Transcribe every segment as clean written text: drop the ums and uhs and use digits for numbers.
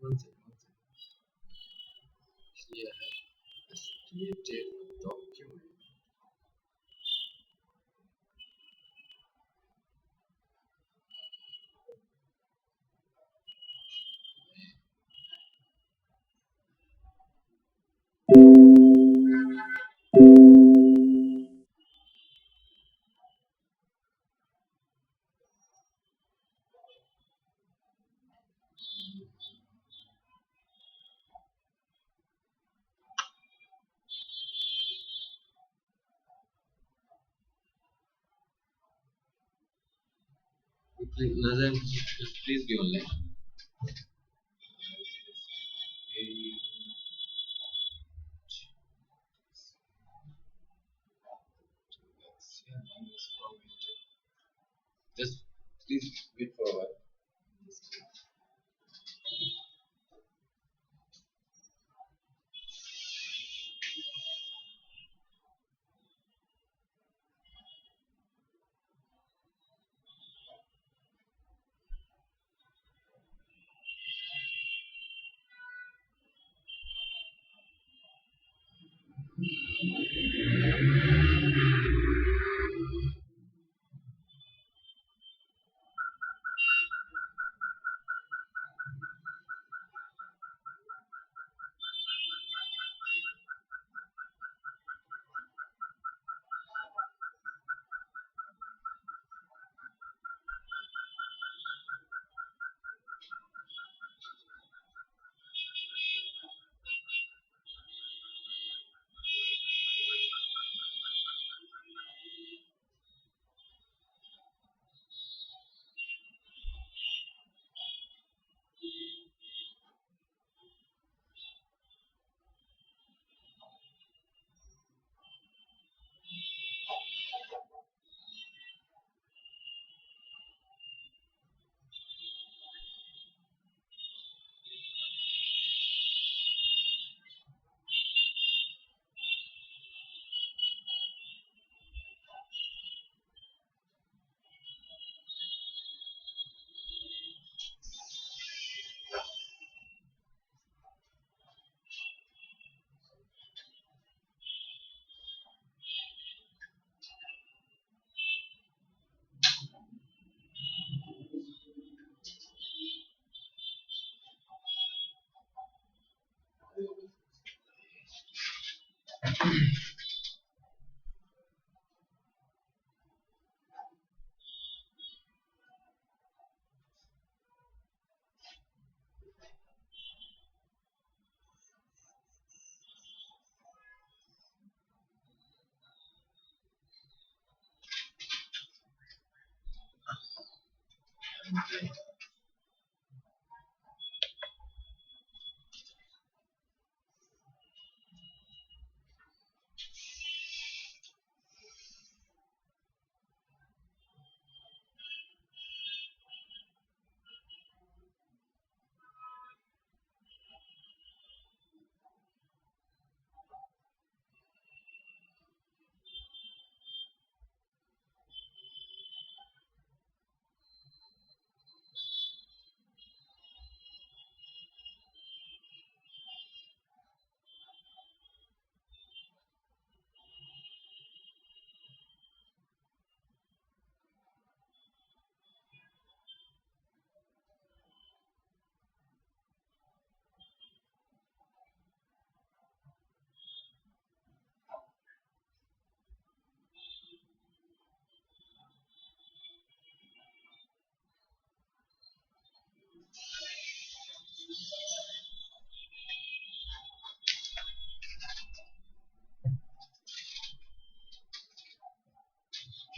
One second, one second. Actually, I have just created a document. Please, Nazar, please be online. Just please wait for a while.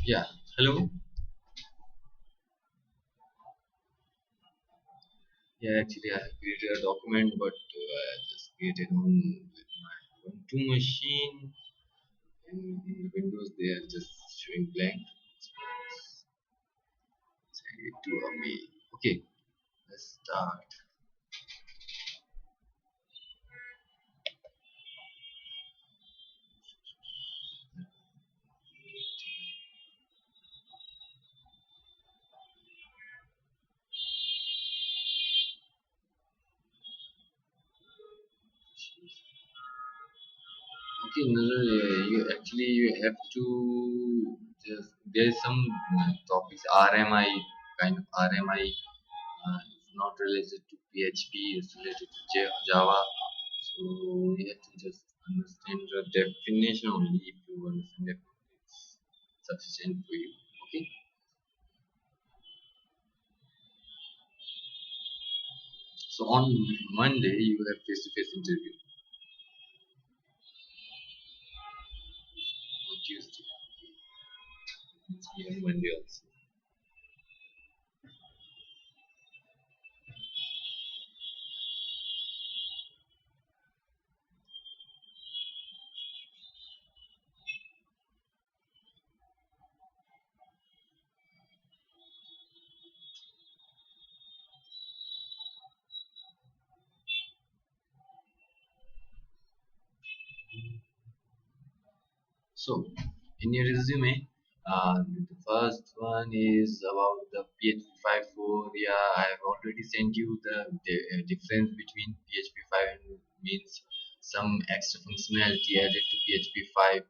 Yeah, hello. Yeah, actually, I have created a document, but I just created on with my one-two machine. In Windows, they are just showing blank. Send it to a mail. Okay, let's start. Okay, no, no, you actually you have to just there's some topics RMI kind of RMI. It's not related to PHP. It's related to Java. So you have to just understand the definition only. If you understand that, it's sufficient for you. Okay. So on Monday you have face-to-face interview. On Tuesday, it's be on Monday also. So, in your resume, the first one is about the PHP 5.4. Yeah, I have already sent you the difference between PHP 5 and means some extra functionality added to PHP 5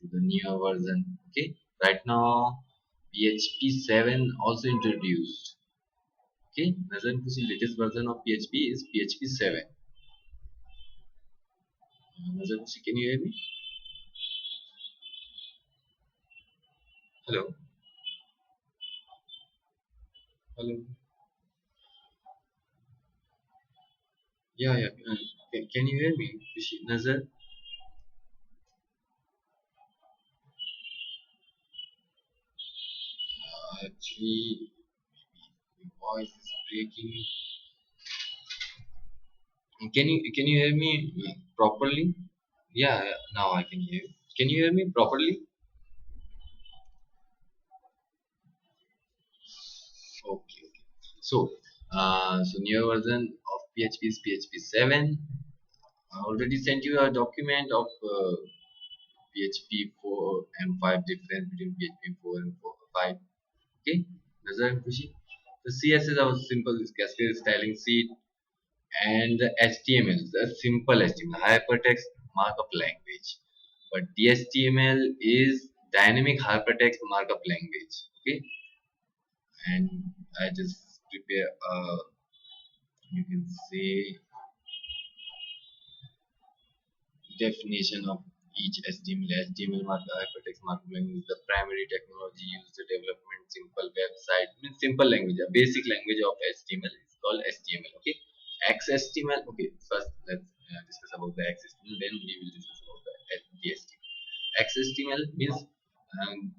to the newer version. Okay, right now PHP 7 also introduced. Okay, the latest version of PHP is PHP 7. Nazar, can you hear me? Hello, hello. Yeah, yeah. Can you hear me, Nazar? Actually, your voice is breaking. Can you hear me properly? Yeah, yeah, now I can hear you. Can you hear me properly? Okay, okay. So, so new version of PHP is PHP 7. I already sent you a document of PHP 4 and 5 difference between PHP 4 and 4, 5. Okay, Nazar and Kushi. The CSS is our simple cascade styling sheet, and the HTML, the simple HTML, hypertext markup language. But DHTML is dynamic hypertext markup language. Okay, and I just prepare you can say definition of each HTML. HTML markup hypertext markup language is the primary technology used to development simple website. Means simple language, a basic language of HTML is called HTML. Okay, XHTML. Okay, first let's discuss about the XHTML. Then we will discuss about the HTML. XHTML means um,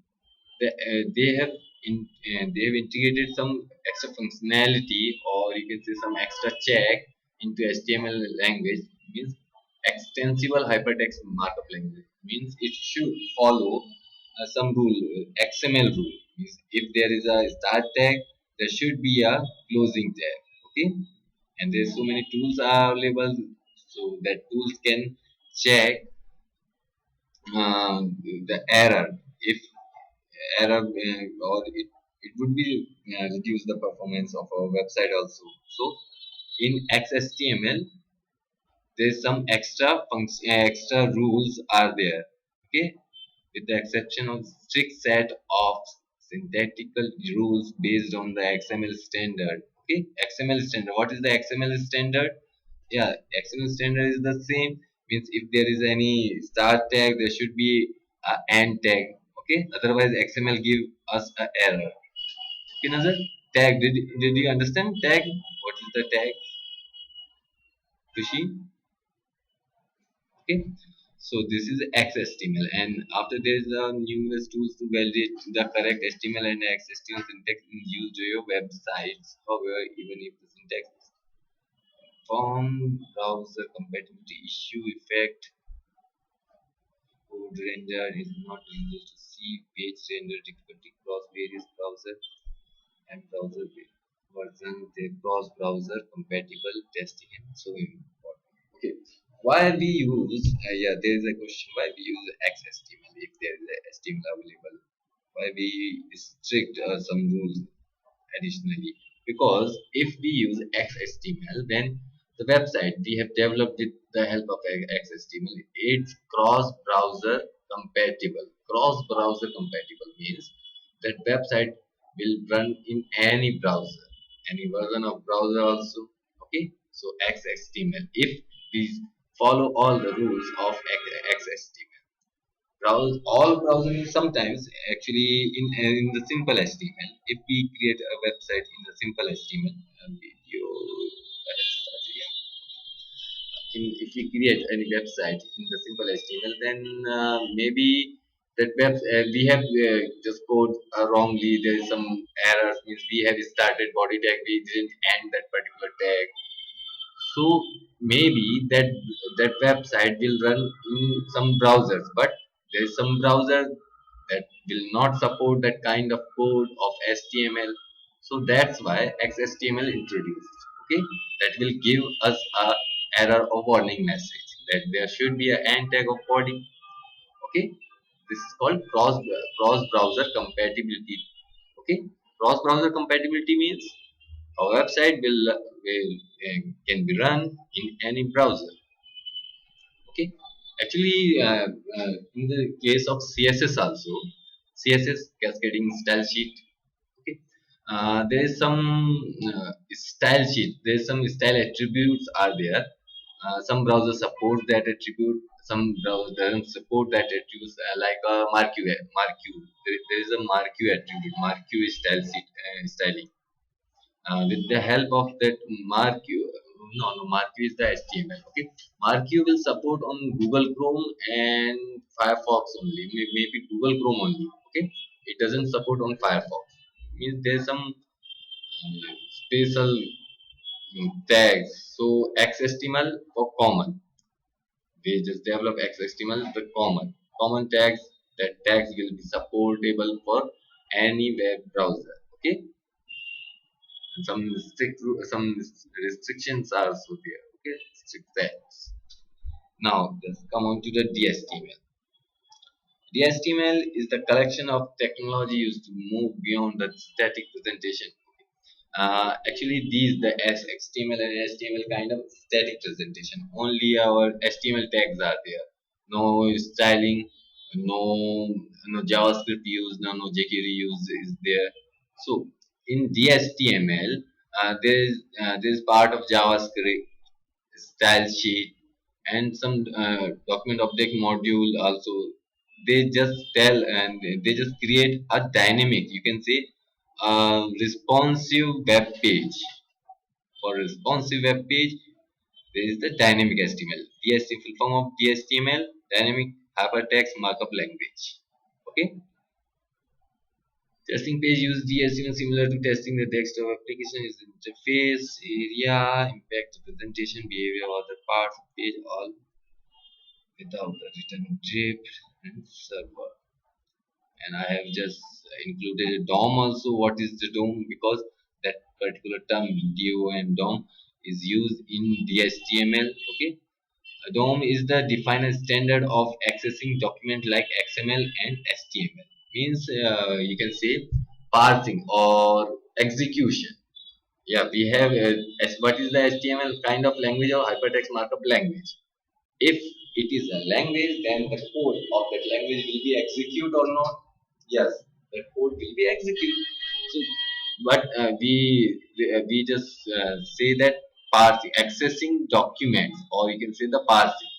they have integrated some extra functionality, or you can say some extra check into HTML language. Means extensible hypertext markup language, means it should follow some rule, XML rule. Means if there is a start tag, there should be a closing tag. Okay, and there's so many tools are available, so that tools can check the error. If error or it would be reduce the performance of our website also. So in XHTML there's some extra rules are there. Okay, with the exception of strict set of syntactical rules based on the XML standard. Okay, XML standard, what is the XML standard? Yeah, XML standard is the same. Means if there is any start tag, there should be a end tag. Okay, otherwise XML give us a error. Okay, Nazar, tag, did you understand tag? What is the tag, Kushi? Okay, so this is XHTML, and after there is numerous tools to validate the correct HTML and XHTML syntax in used to your websites. However, even if the syntax form browser compatibility issue effect, code render is not used to see page render difficulty across various browser and browser versions, they cross browser compatible testing and so important. Okay, why we use yeah, there is a question why we use XHTML if there is a HTML available. Why we strict some rules additionally? Because if we use XHTML, then The website we have developed with the help of XHTML, it's cross-browser compatible. Cross-browser compatible means that website will run in any browser, any version of browser also. Okay, so XHTML. If we follow all the rules of XHTML, browse all browsing sometimes actually in the simple HTML. If we create a website in the simple HTML video, yeah, if we create any website in the simple HTML, then maybe that we have just code wrongly. There is some errors. Means we have started body tag, we didn't end that particular tag. So maybe that website will run in some browsers, but there is some browser that will not support that kind of code of HTML. So that's why XHTML introduced. Okay, that will give us a error or warning message that there should be an end tag of body. Okay, this is called cross browser compatibility. Okay, cross browser compatibility means a website can be run in any browser. Okay, actually, in the case of CSS also, CSS cascading style sheet. Okay, there is some style sheet. There is some style attributes are there. Some browsers support that attribute. Some browser doesn't support that attribute. Like a marquee. There is a marquee attribute. Marquee style sheet styling. With the help of that marquee, no, marquee is the HTML. Okay, marquee will support on Google Chrome and Firefox only. Maybe Google Chrome only. Okay, it doesn't support on Firefox. Means there's some special tags. So XHTML for common. They just develop XHTML the common tags. That tags will be supportable for any web browser. Okay, and some restrictions are also there. Okay, strict tags. Now let's come on to the DHTML. DHTML is the collection of technology used to move beyond the static presentation. Actually, these the HTML and HTML kind of static presentation. Only our HTML tags are there. No styling, no JavaScript use, no jQuery use is there. So in DHTML, there is part of JavaScript, style sheet, and some document object module also. They just tell and they just create a dynamic, you can say, responsive web page. For responsive web page, there is the dynamic HTML. DST, full form of DHTML, dynamic hypertext markup language. Okay, testing page use DHTML similar to testing the text of application is interface, area, impact, presentation, behavior, other parts of page, all without a written script and server. And I have just included a DOM also. What is the DOM? Because that particular term video and DOM is used in DHTML. Okay, a DOM is the defined standard of accessing document like XML and HTML. Means you can say parsing or execution. Yeah, we have what is the HTML kind of language or hypertext markup language. If it is a language, then the code of that language will be execute or not. Yes, the code will be execute. So but we just say that parsing, accessing documents, or you can say the parsing.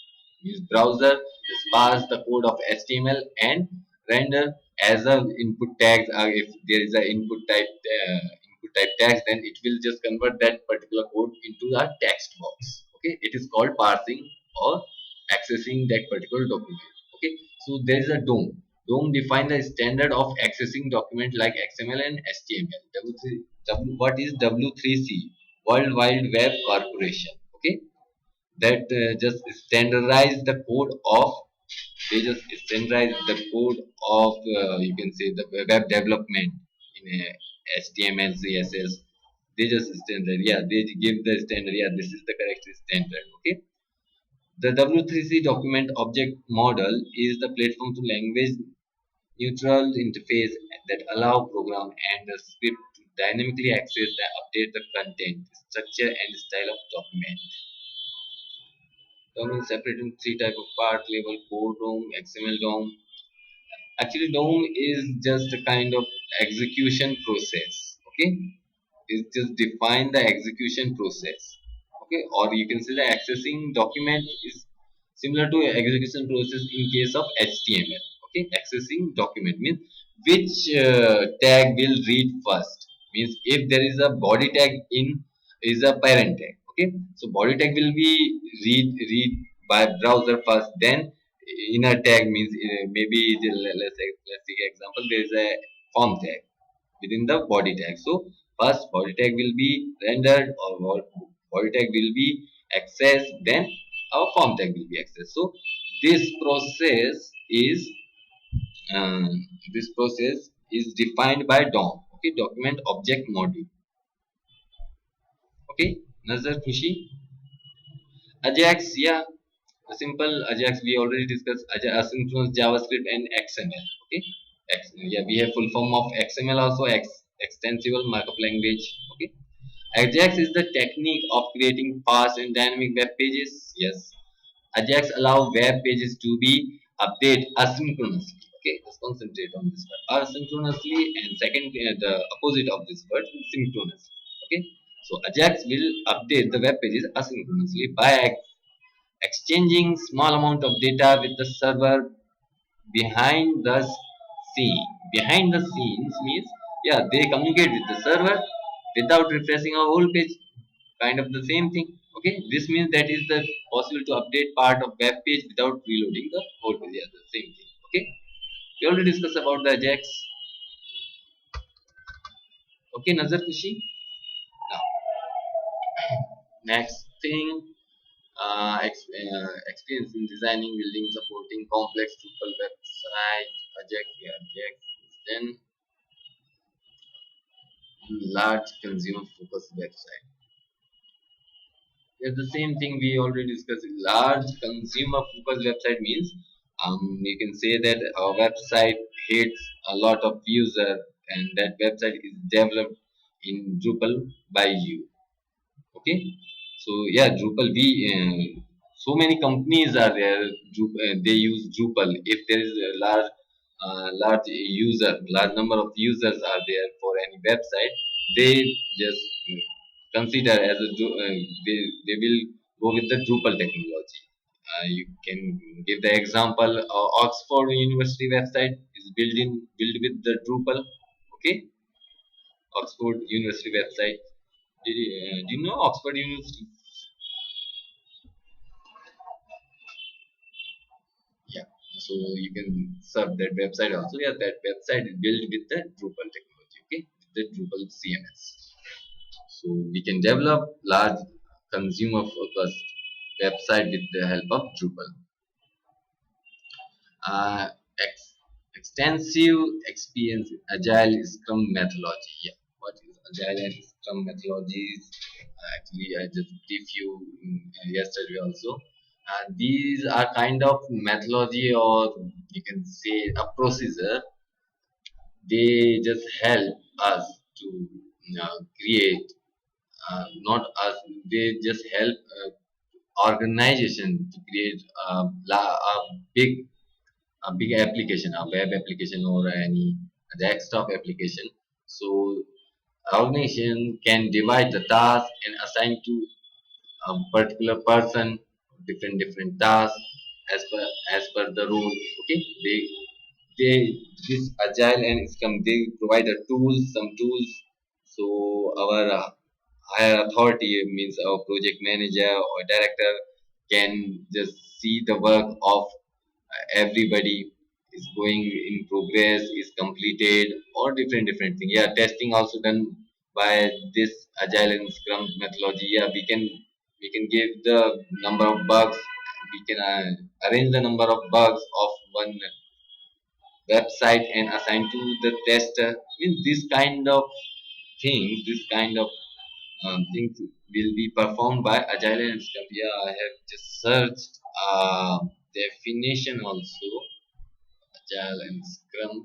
Use browser just parse the code of HTML and render as a input tags. If there is a input type tags, then it will just convert that particular code into a text box. Okay, it is called parsing or accessing that particular document. Okay, so there is a DOM. DOM define the standard of accessing document like XML and HTML. What is W3C? World Wide Web Corporation. Okay, that just standardize the code of. They just standardize the code of you can say the web development in HTML, CSS. They just standard. Yeah, they give the standard. Yeah, this is the correct standard. Okay. The W3C document object model is the platform to language neutral interface that allow program and the script dynamically access and update the content, structure, and style of document. DOM is separated into three type of part: level, core DOM, XML DOM. Actually, DOM is just a kind of execution process. Okay, it just define the execution process. Okay, or you can say the accessing document is similar to execution process in case of HTML. Okay, accessing document means which tag will read first. Means if there is a body tag in is a parent tag. Okay, so body tag will be read by browser first, then inner tag means maybe let's take example, there is a form tag within the body tag. So first body tag will be rendered, or body tag will be accessed, then our form tag will be accessed. So this process is um, this process is defined by DOM. Okay, document object module. Okay, Nazar Khushi. Ajax, yeah, a simple Ajax we already discussed. Asynchronous JavaScript and XML. Okay, yeah, we have full form of XML also, extensible markup language. Okay, Ajax is the technique of creating fast and dynamic web pages. Yes, Ajax allow web pages to be updated asynchronously. Okay, let's concentrate on this word asynchronously, and second, the opposite of this word is synchronously. Okay, so Ajax will update the web pages asynchronously by exchanging small amount of data with the server behind the scene. Behind the scenes means, yeah, they communicate with the server without refreshing a whole page. Kind of the same thing. Okay, this means that is the possible to update part of web page without reloading the whole page. Yeah, the same thing. Okay, we already discussed about the Ajax. Okay, Nazar Kushi. Now, next thing, experience in designing, building, supporting complex Drupal website, Ajax, yeah, Ajax. Then large consumer focused website. It's the same thing we already discussed. Large consumer focused website means you can say that our website hits a lot of user, and that website is developed in Drupal by you. Okay, so yeah, Drupal we so many companies are there. They use Drupal. If there is a large number of users are there for any website, they just consider as they will go with the Drupal technology. You can give the example, Oxford University website is built with the Drupal. Okay, Oxford University website. Do you know Oxford University? Yeah. So you can serve that website also. Yeah, that website is built with the Drupal technology. Okay, the Drupal CMS. So we can develop large consumer focused website with the help of Drupal. Uh, Extensive experience in Agile Scrum methodology. Yeah, what is Agile and Scrum methodologies? Actually, I just briefed you yesterday also. These are kind of methodology, or you can say a procedure. They just help us to create, not us. They just help organization to create a big big application, a web application, or any desktop application. So organization can divide the task and assign to a particular person different tasks as per the rule. Okay, they this agile and Scrum, they provide a tools, some tools. So our higher authority means our project manager or director can just see the work of everybody is going in progress, is completed, or different thing. Yeah, testing also done by this agile and Scrum methodology. Yeah, we can give the number of bugs, we can arrange the number of bugs of one website and assign to the tester. Means this kind of things will be performed by agile and Scrum. Yeah, I have just searched definition also. Agile and Scrum.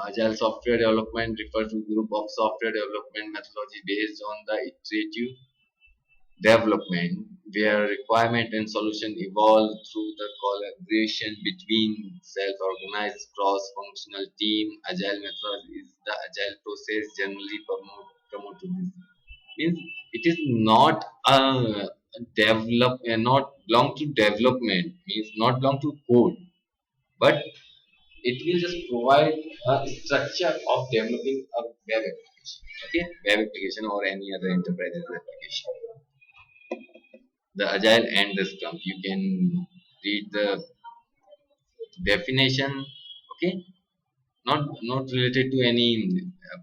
Agile software development refers to group of software development methodology based on the iterative development where requirement and solution evolve through the collaboration between self-organized cross-functional team. Agile method is the agile process generally promoted this means it is not not belong to development means not belong to code, but it will just provide a structure of developing a web application. Okay, web application or any other enterprise application. The agile and the scrum. You can read the definition. Okay, not related to any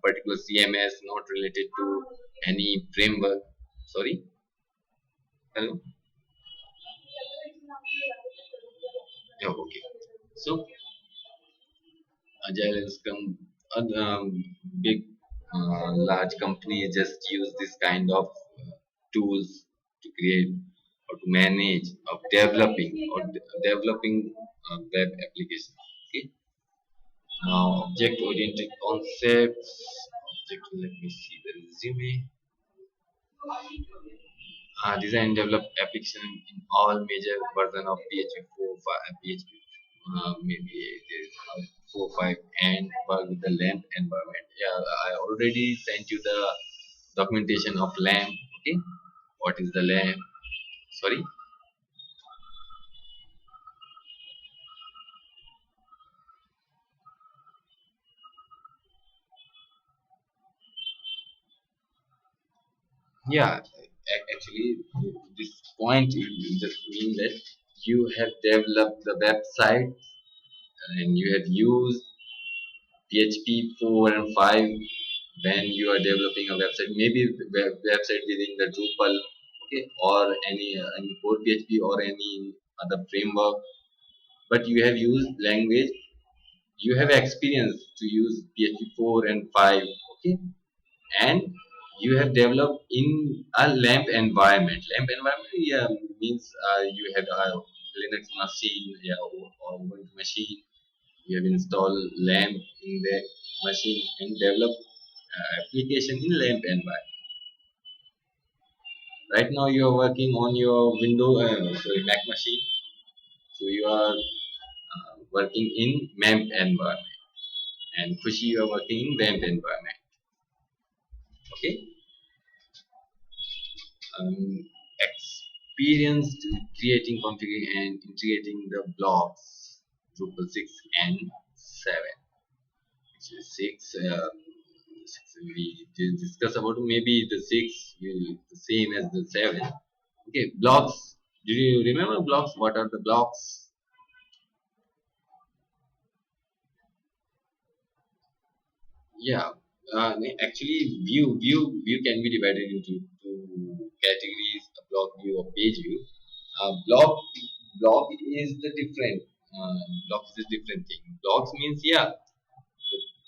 particular CMS, not related to any framework. Sorry, hello. Yeah, okay. So agile and scrum, big large companies just use this kind of tools to create or to manage of developing web applications. Okay. Now, object-oriented concepts. Let me see the resume. Design and develop application in all major version of PHP 4, 5, PHP. Maybe it is 4, 5, and work with the LAMP environment. Yeah, I already sent you the documentation of LAMP. Okay, what is the LAMP? Sorry. Yeah, actually, this point you just mean that you have developed the website and you have used PHP 4 and 5 when you are developing a website, maybe website within the Drupal, okay, or any core PHP or any other framework, but you have used language, you have experience to use PHP 4 and 5, okay, and you have developed in a LAMP environment. LAMP environment, yeah, means you have a Linux machine, yeah, or Ubuntu machine. You have installed LAMP in the machine and develop application in LAMP environment. Right now, you are working on your Mac machine, so you are working in MEMP environment, and Kushi you are working in LAMP environment. Okay. Experienced creating, configuring, and integrating the blocks Drupal 6 and 7. Which is 6, 6 we did discuss about maybe the 6 will the same as the 7. Okay, blocks. Do you remember blocks? What are the blocks? Yeah, actually, view can be divided into two categories: a block view or page view. Block is the different. Block is a different thing. Blocks means, yeah,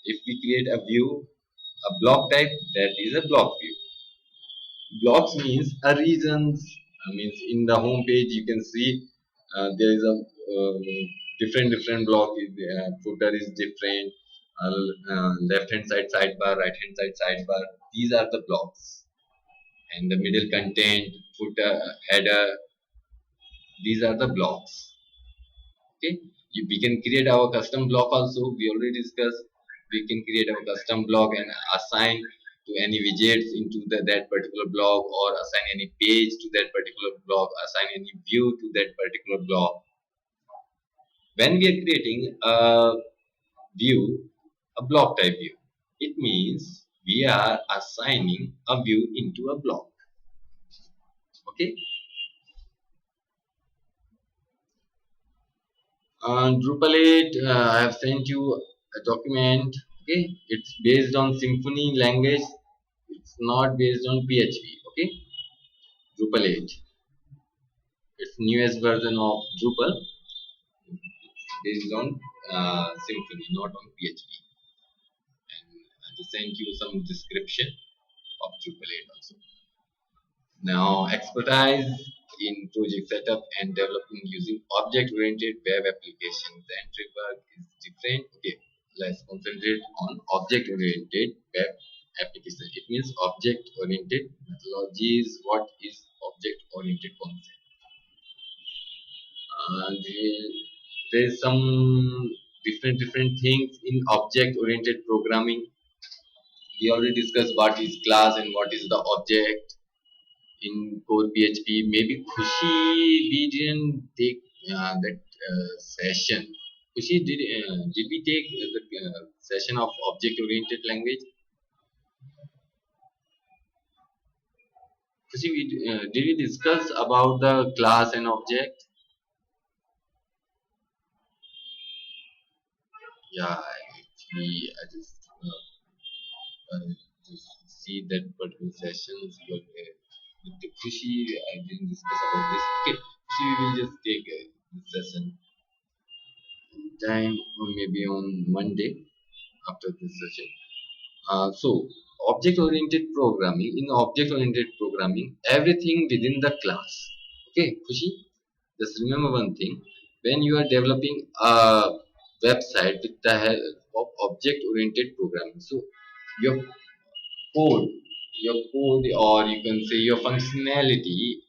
if we create a view, a block type, that is a block view. Blocks means a regions. Means in the home page you can see there is a different block. Footer is different. Left hand side sidebar, right hand side sidebar. These are the blocks, and the middle content, footer, header. These are the blocks. Okay, we can create our custom block also. We already discussed. We can create our custom block and assign to any widgets into that particular block, or assign any page to that particular block, assign any view to that particular block. When we are creating a view, a block type view, it means we are assigning a view into a block. Okay. Drupal 8, I have sent you a document. Okay, it's based on Symfony language. It's not based on PHP. Okay, Drupal 8. It's newest version of Drupal. It's based on Symfony, not on PHP. And I just sent you some description of Drupal 8 also. Now, expertise in project setup and developing using object-oriented web applications. The entry work is different. Okay, let's concentrate on object-oriented web application. It means object-oriented methodology is what is object-oriented concept. There's some different things in object-oriented programming. We already discussed what is class and what is the object in core PHP. Maybe Khushi, we didn't take that session. Khushi, did we take the session of object-oriented language? Khushi, did we discuss about the class and object? Yeah, actually, I just see that particular sessions, but with the Khushi, I didn't discuss about this. Okay, Khushi, we will just take this session time, or maybe on Monday after this session. So, object-oriented programming. In object-oriented programming, everything within the class. Okay, Khushi, just remember one thing. When you are developing a website with the help of object-oriented programming, so your code, or you can say your functionality,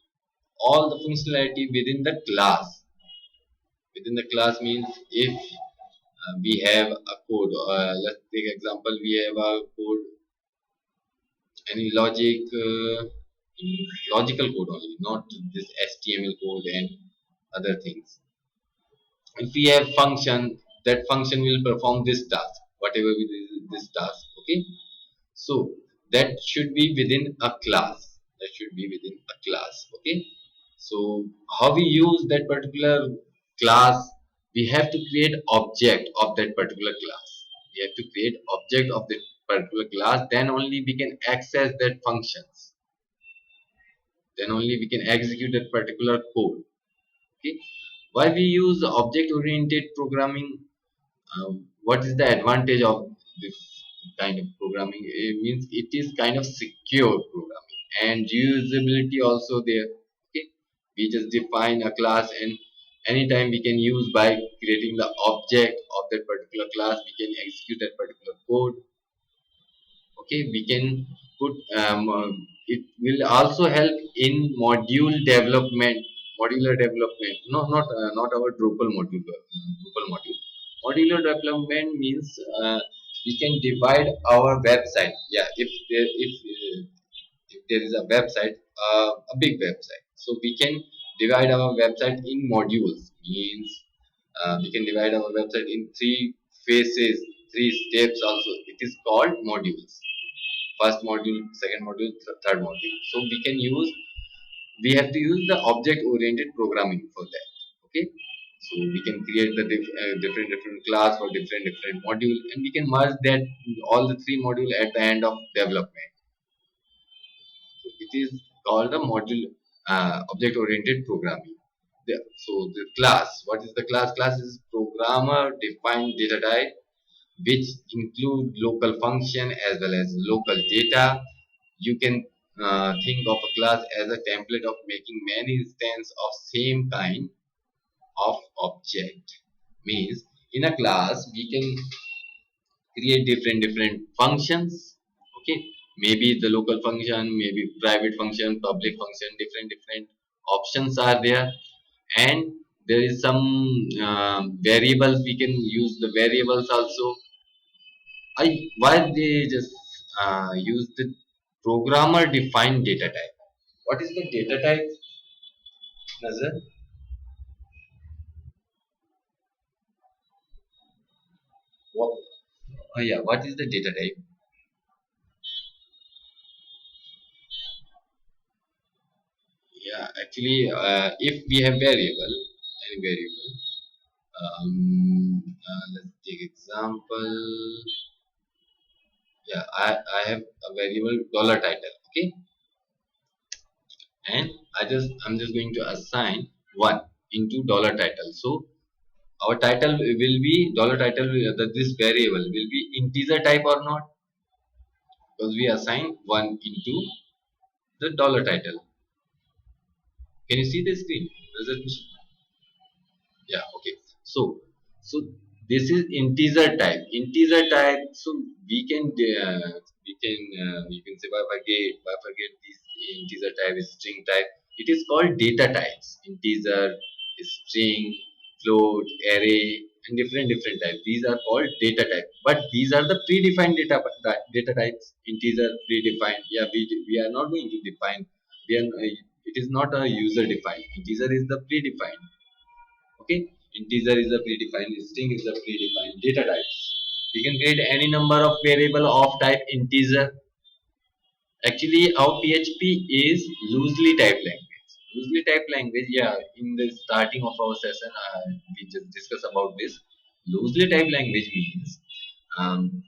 all the functionality within the class. Within the class means if we have a code. Let's take example. We have a code, any logical code only, not this HTML code and other things. If we have function, that function will perform this task, whatever we do this task. Okay, so that should be within a class. That should be within a class. Okay, so how we use that particular class? We have to create object of that particular class. We have to create object of that particular class. Then only we can access that functions. Then only we can execute that particular code. Okay, why we use object oriented programming? What is the advantage of this kind of programming? It means it is kind of secure programming and reusability also there. Okay, we just define a class and anytime we can use by creating the object of that particular class, we can execute that particular code. Okay, we can put it will also help in modular development. No, not our Drupal module. Modular development means we can divide our website. Yeah, if there is a website, a big website, so we can divide our website in modules. Means we can divide our website in three phases, three steps also. It is called modules. First module, second module, third module. So we have to use the object oriented programming for that. Okay, so we can create the different class for different module, and we can merge that all the three module at the end of development. So it is called the module object oriented programming. So the class, what is the class? Class is programmer defined data type which include local function as well as local data. You can think of a class as a template of making many instances of same kind of object. Means in a class we can create different functions. Okay, maybe the local function, maybe private function, public function, different options are there. And there is some variables, we can use the variables also. Why they just use the programmer defined data type? What is the data type, Nazar? What, yeah, what is the data type? Yeah, actually, if we have any variable, let's take example. Yeah, I have a variable dollar title. Okay, and I'm just going to assign one into dollar title. So our title will be dollar title. This variable will be integer type or not, because we assign one into the dollar title. Can you see the screen? Does it? Yeah. Okay. So This is integer type. Integer type. So we can you can say bifurcate this integer type is string type. It is called data types. Integer, string, float, array, and different types. These are called data type. But these are the predefined data types. Integer predefined. Yeah, we are not going to define. We are, it is not a user defined. Integer is the predefined. Okay, integer is a predefined, string is a predefined data types. We can create any number of variable of type integer. Actually our PHP is loosely typed language. Loosely typed language, yeah, in the starting of our session we just discussed about this. Loosely typed language means um,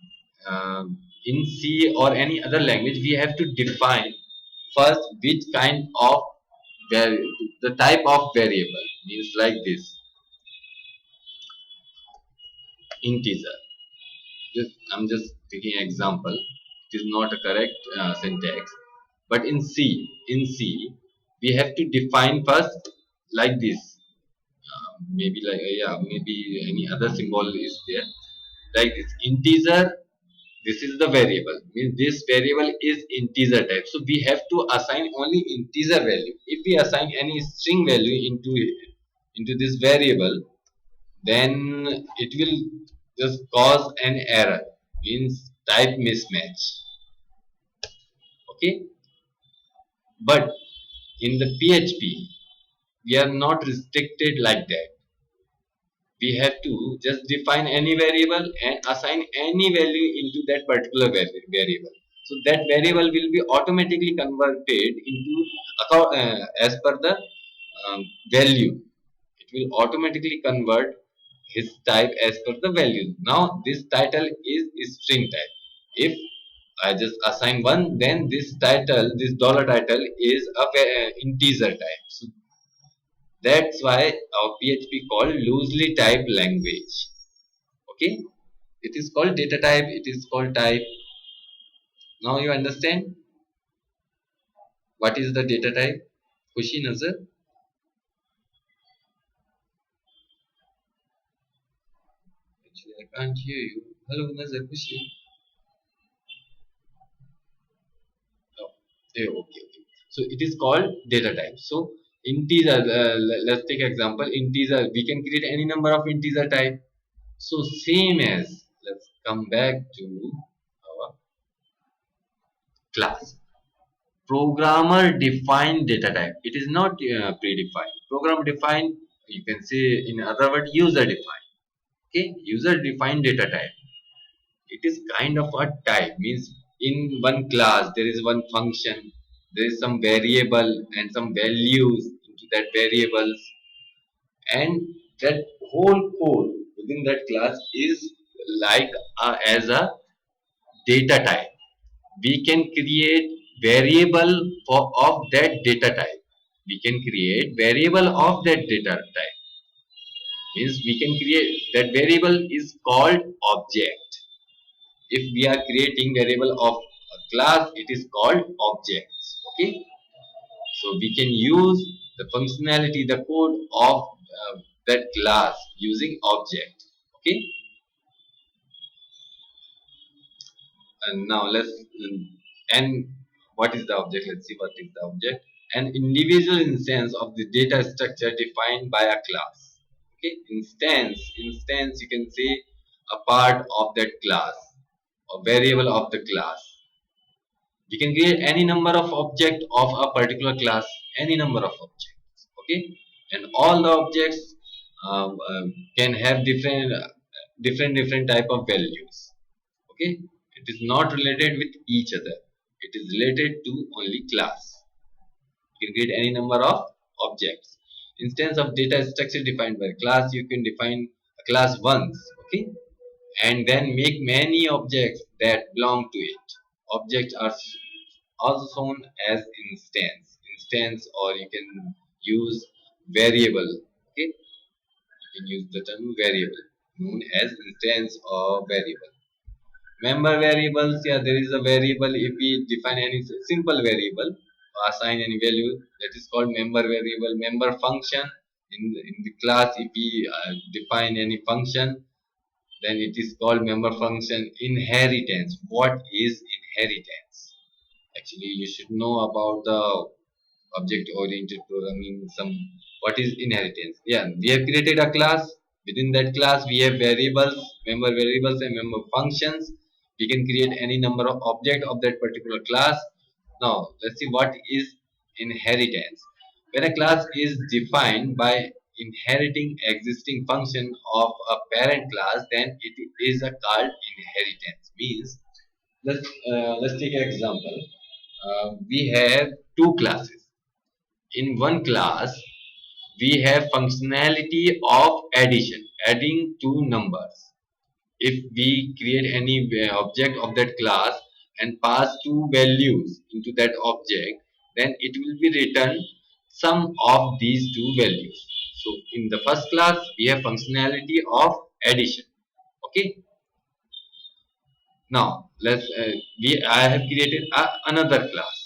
um, in C or any other language we have to define first which kind of the type of variable means like this integer. I'm just taking an example. It is not a correct syntax, but in C, we have to define first like this. Maybe like yeah, maybe any other symbol is there like this. Integer. This is the variable. Means this variable is integer type. So we have to assign only integer value. If we assign any string value into this variable, then it will just cause an error, means type mismatch. Okay, but in the PHP we are not restricted like that. We have to just define any variable and assign any value into that particular variable. So that variable will be automatically converted into as per the value. It will automatically convert his type as per the value. Now this title is string type. If I just assign one, then this dollar title is a integer type. So that's why our PHP called loosely typed language. Okay, it is called data type. It is called type. Now you understand what is the data type? Khushi Nazar. Actually, I can't hear you. Hello Nazar Khushi. Oh, okay. So it is called data type. So integer. Let's take example. Integer. We can create any number of integer type. So same as, let's come back to our class. Programmer defined data type. It is not predefined. Program defined, you can say in other word, user defined. Okay, user defined data type. It is kind of a type, means in one class there is one function, there is some variable and some values into that variables, and that whole code within that class is like as a data type. We can create variable of that data type. We can create variable of that data type. Means we can create that variable is called object. If we are creating variable of a class, it is called objects. Okay, so we can use the functionality, the code of that class using object. Okay, and now let's and what is the object? Let's see what is the object. An individual instance of the data structure defined by a class. Okay, instance you can say a part of that class or variable of the class. We can create any number of object of a particular class, any number of objects. Okay, and all the objects can have different type of values. Okay, it is not related with each other. It is related to only class. You can create any number of objects. Instance of data structure defined by class, you can define a class once. Okay, and then make many objects that belong to it. Objects are also shown as instance, or you can use variable. Okay, you can use the term variable known as instance or variable. Member variables, yeah, there is a variable. If we define any simple variable, assign any value, that is called member variable. Member function, in the class, if we define any function, then it is called member function. Inheritance. What is inheritance? Actually, you should know about the object oriented programming. Some what is inheritance? Yeah, we have created a class. Within that class we have variables, member variables and member functions. We can create any number of object of that particular class. Now let's see what is inheritance. When a class is defined by inheriting existing function of a parent class, then it is a called inheritance. Means let's take an example. We have two classes. In one class we have functionality of addition, adding two numbers. If we create any object of that class and pass two values into that object, then it will be written sum of these two values. So in the first class we have functionality of addition. Okay, now let's we I have created another class.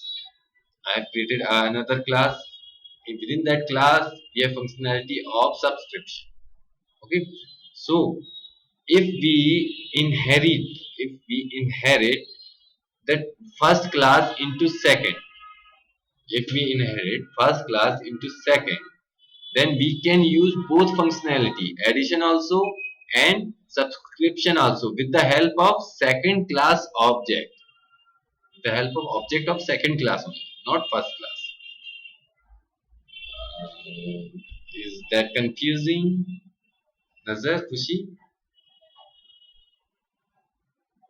I have created another class. Within that class we have functionality of subscription. Okay, so if we inherit if we inherit that first class into second, if we inherit first class into second, then we can use both functionality, addition also and subscription also, with the help of second class object, with the help of object of second class only, not first class. Is that confusing, Nazar, Kushi?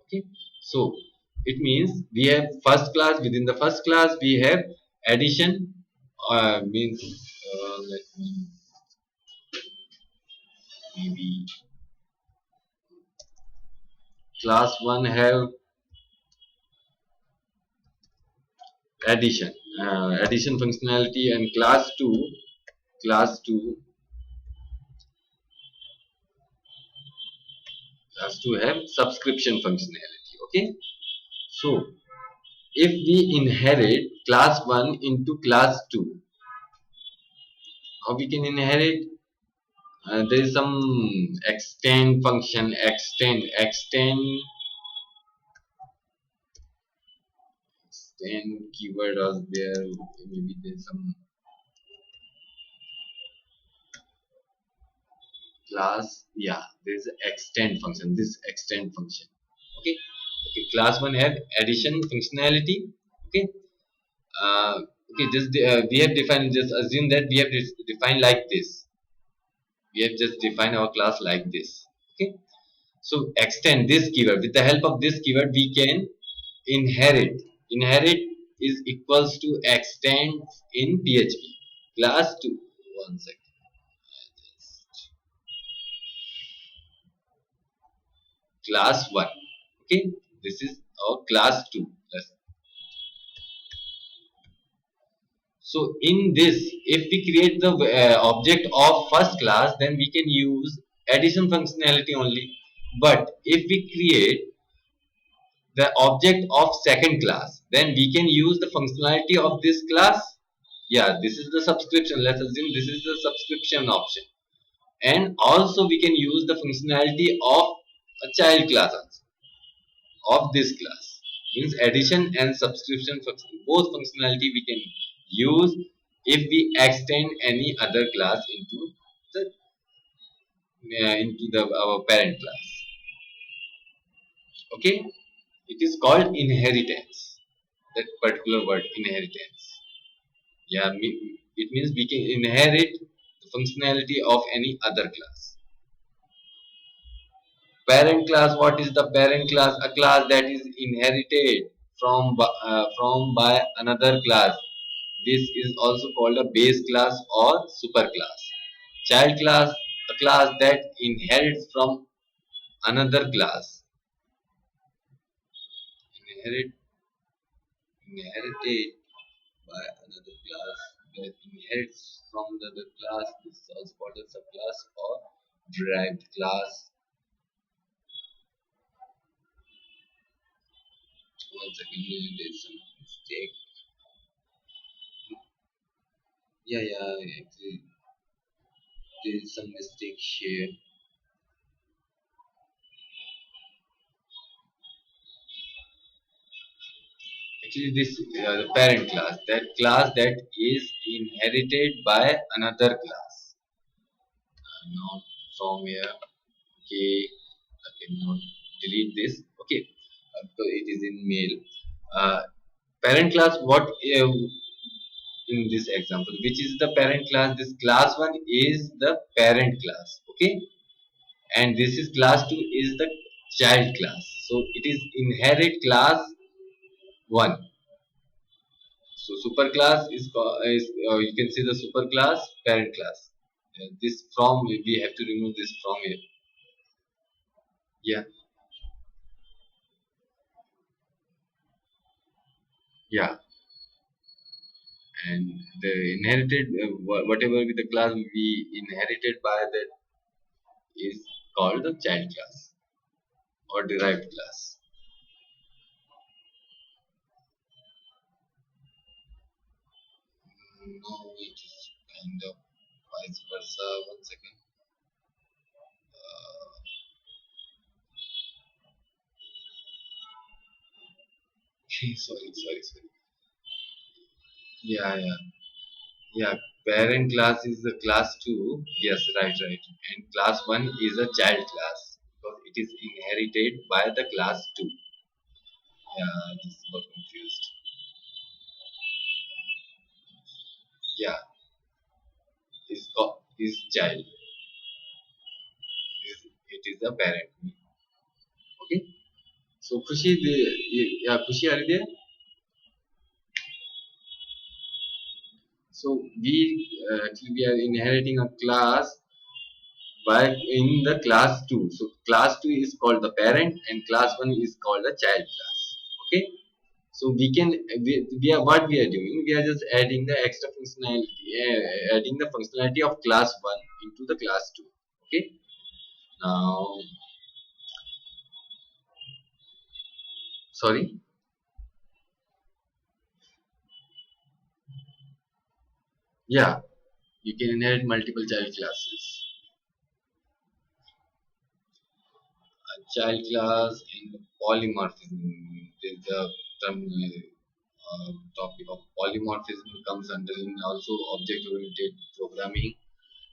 Okay, so it means we have first class. Within the first class we have addition, means let me maybe class 1 have addition, addition functionality, and class 2 class 2 have subscription functionality. Okay, so if we inherit class 1 into class 2, how we can inherit? There is some extend function, extend keyword was there. Maybe there's some class. Yeah, there's an extend function, this extend function. Okay, okay, class 1 have addition functionality. Okay, uh, okay, just we have defined, just assume that we have defined like this. We have just defined our class like this. Okay, so extend this keyword, with the help of this keyword we can inherit is equals to extend in PHP. Class 2, one second, class 1. Okay, this is our class 2. So in this, if we create the object of first class, then we can use addition functionality only. But if we create the object of second class, then we can use the functionality of this class. Yeah, this is the subscription. Let's assume this is the subscription option, and also we can use the functionality of a child class also, of this class. Means addition and subscription function, both functionality we can use if we extend any other class into the our parent class. Okay, it is called inheritance, that particular word inheritance. Yeah, it means we can inherit the functionality of any other class. Parent class, what is the parent class? A class that is inherited from by another class. This is also called a base class or super class. Child class, a class that inherits from another class. Inherit, inherited by another class, that inherits from the other class. This is also called a subclass or derived class. One second, there's some mistake. Yeah, actually, there is some mistake here. Actually, this the parent class, that class that is inherited by another class, not from here. Okay, I cannot delete this. Okay, so it is in mail. Uh, Parent class. What in this example? Which is the parent class? This class one is the parent class. Okay, and this is class two is the child class. So it is inherit class one. So superclass is you can see the superclass parent class. This from we have to remove this from here. Yeah, yeah, and the inherited whatever with the class we inherited by that is called the child class or derived class. No, it is kind of vice versa. One second. Sorry. Yeah, yeah. Yeah, parent class is the class 2. Yes, right. And class 1 is a child class because it is inherited by the class 2. Yeah, this got confused. Yeah, is child. It is the parent. Okay. So Kushi, yeah, Kushi, are you there? So actually we are inheriting a class by in the class 2. So class 2 is called the parent and class 1 is called the child class. Okay. So we are what we are doing. We are just adding the extra functionality, adding the functionality of class one into the class two. Okay. Now, sorry. Yeah, you can inherit multiple child classes. A child class and polymorphism. The term topic of polymorphism comes under in also object-oriented programming.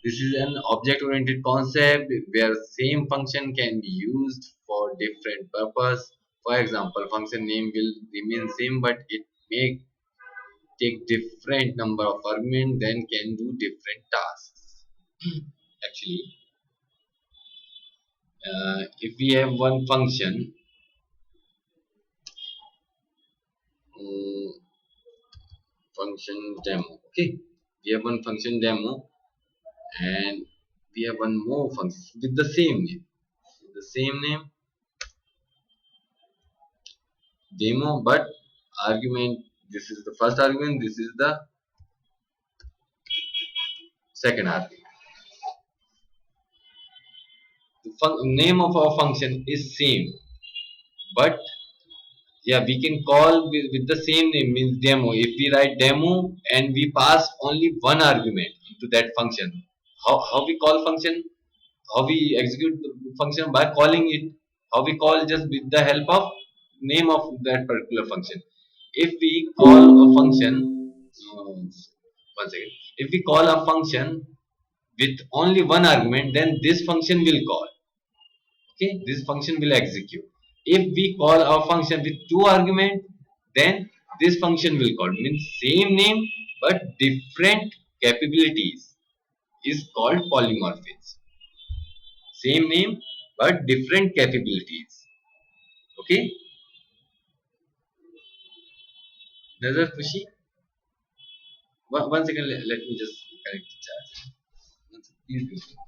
This is an object-oriented concept where same function can be used for different purpose. For example, function name will remain same, but it may take different number of arguments, then can do different tasks. Actually, if we have one function, um, function demo, okay, we have one function demo, and we have one more function with the same name. With the same name, demo, but argument, this is the first argument, this is the second argument. The name of our function is same, but yeah, we can call with the same name means demo. If we write demo and we pass only one argument into that function, how we call function, how we execute the function by calling it, how we call just with the help of name of that particular function. If we call a function, one second, if we call a function with only one argument, then this function will call. Okay, this function will execute. If we call our function with two arguments, then this function will call. Means same name but different capabilities is called polymorphism. Same name but different capabilities. Okay, Nazar Kushi. One second, let me just connect the chat. Please do.